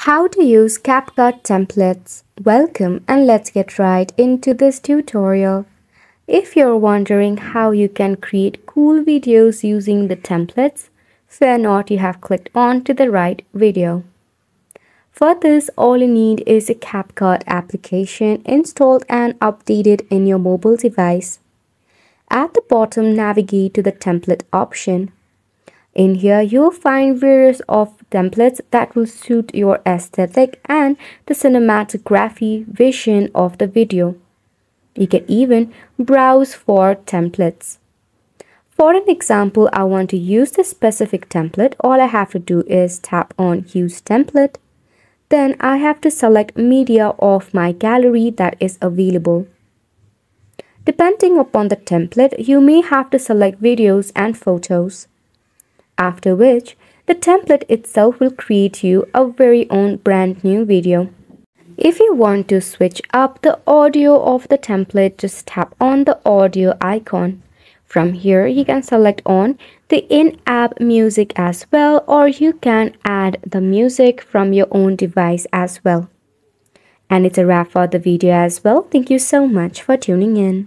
How to use CapCut templates. Welcome and let's get right into this tutorial. If you're wondering how you can create cool videos using the templates, fear not, you have clicked on to the right video. For this, all you need is a CapCut application installed and updated in your mobile device. At the bottom, navigate to the template option. In here, you'll find various of templates that will suit your aesthetic and the cinematography vision of the video. You can even browse for templates. For an example, I want to use this specific template. All I have to do is tap on Use Template. Then I have to select media of my gallery that is available. Depending upon the template, you may have to select videos and photos. After which, the template itself will create you a very own brand new video. If you want to switch up the audio of the template, just tap on the audio icon. From here, you can select on the in-app music as well, or you can add the music from your own device as well. And it's a wrap for the video as well. Thank you so much for tuning in.